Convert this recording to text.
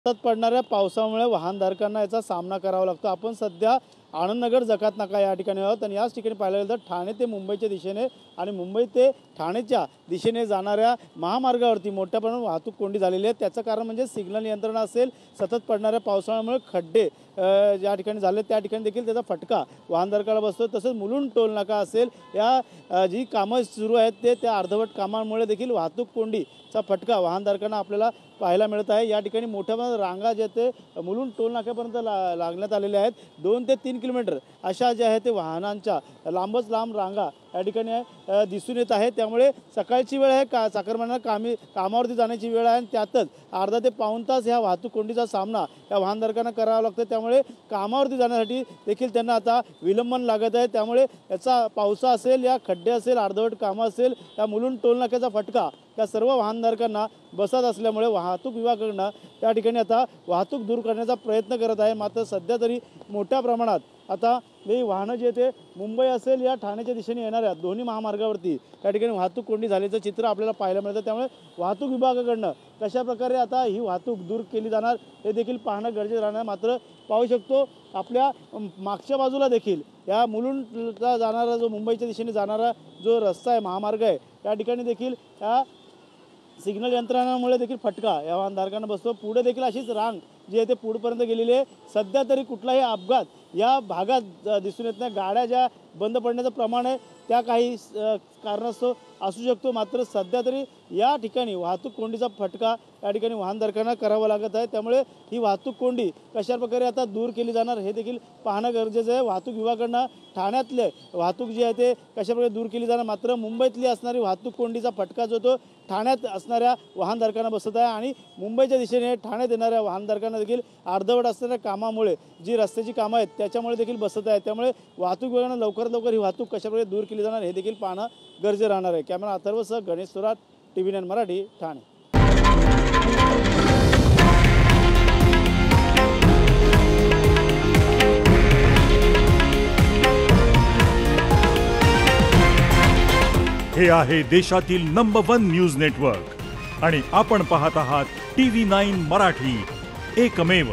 सतत पडणाऱ्या पावसामुळे वाहनधारकांना याचा सामना करावा लागतो। आपण सध्या आनंदनगर जकात नाका या ठिकाणी आहोत आणि याच ठिकाणी पाहिलं तर ठाणे ते मुंबईच्या दिशेने आणि मुंबई ते ठाणेच्या दिशेने जाणाऱ्या महामार्गावरती मोठ्या प्रमाणात वाहतूक कोंडी झालेली आहे। त्याचं कारण म्हणजे सिग्नल यंत्रणा असेल, सतत पडणाऱ्या पावसामुळे खड्डे ज्या ठिकाणी झाले त्या ठिकाणी देखील त्याचा फटका वाहनधारकाला बसतो। तसंच मुलुंड टोल नाका असेल, या जी कामं सुरू आहेत त्या अर्धवट कामांमुळे देखील वाहतूक कोंडीचा फटका वाहनधारकांना आपल्याला पाहायला मिळत आहे। या ठिकाणी मोठ्या प्रमाणात रांगा जे ते मुलुंड टोल नाक्यापर्यंत लागण्यात आलेले आहेत। 2 ते 3 किलोमीटर अशा ज्या आहेत ते वाहनांच्या लांबच लांब रांगा या ठिकाणी दिसून येत आहे। त्यामुळे सकाळची वेळ आहे, चाकरमान्यांना कामावरती जाण्याची वेळ आहे आणि त्यातच अर्धा ते पाऊण तास ह्या वाहतूक कोंडीचा सामना या वाहनधारकांना करावा लागतो। त्यामुळे कामावरती जाण्यासाठी देखील त्यांना आता विलंबन लागत आहे। त्यामुळे याचा पावसा असेल, या खड्डे असेल, अर्धवट कामं असेल, या मुलुंड टोल नाक्याचा फटका या सर्व वाहनधारकांना बसत असल्यामुळे वाहतूक विभागाकडून त्या ठिकाणी आता वाहतूक दूर करण्याचा प्रयत्न करत आहे। मात्र सध्या तरी मोठ्या प्रमाणात आता ही वाहनं जे ते मुंबई असेल या ठाण्याच्या दिशेने येणाऱ्या दोन्ही महामार्गावरती त्या ठिकाणी वाहतूक कोंडी झाल्याचं चित्र आपल्याला पाहायला मिळतं। त्यामुळे वाहतूक विभागाकडून कशा प्रकारे आता ही वाहतूक दूर केली जाणार हे देखील पाहणं गरजेचं राहणार। मात्र पाहू शकतो आपल्या मागच्या बाजूला देखील या मुलुंडला जाणारा जो मुंबईच्या दिशेने जाणारा जो रस्ता आहे, महामार्ग आहे, त्या ठिकाणी देखील या सिग्नल यंत्रणामुळे देखील फटका या वाहनधारकांना बसतो। पुढे देखील अशीच रांग जी आहे ते पुढेपर्यंत गेलेली आहे। सध्या तरी कुठलाही अपघात या भागात दिसून येत नाही। गाड्या ज्या बंद पडण्याचं प्रमाण आहे त्या काही कारणास्तव असू शकतो। मात्र सध्या तरी या ठिकाणी वाहतूक कोंडीचा फटका या ठिकाणी वाहनधारकांना करावा लागत आहे। त्यामुळे ही वाहतूक कोंडी कशा प्रकारे आता दूर केली जाणार हे देखील पाहणं गरजेचं आहे। वाहतूक विभागाकडून ठाण्यातले वाहतूक जी आहे ते कशा प्रकारे दूर केली जाणार, मात्र मुंबईतली असणारी वाहतूक कोंडीचा फटका जो तो ठाण्यात असणाऱ्या वाहनधारकांना बसत आहे आणि मुंबईच्या दिशेने ठाण्यात येणाऱ्या वाहनधारकांना देखील अर्धवट असणाऱ्या कामामुळे जी रस्त्याची कामं आहेत त्याच्यामुळे देखील बसत आहे। त्यामुळे वाहतूक विभागानं लवकरात लवकर ही वाहतूक कशा प्रकारे दूर केली जाणार हे देखील पाहणं गरजेचं राहणार आहे। कॅमेरा अथर्वसह गणेश सुराट, TV9 मराठी, ठाणे। हे आहे देशातील नंबर 1 न्यूज नेटवर्क आणि आपण पाहत आहात TV9 मराठी, एकमेव।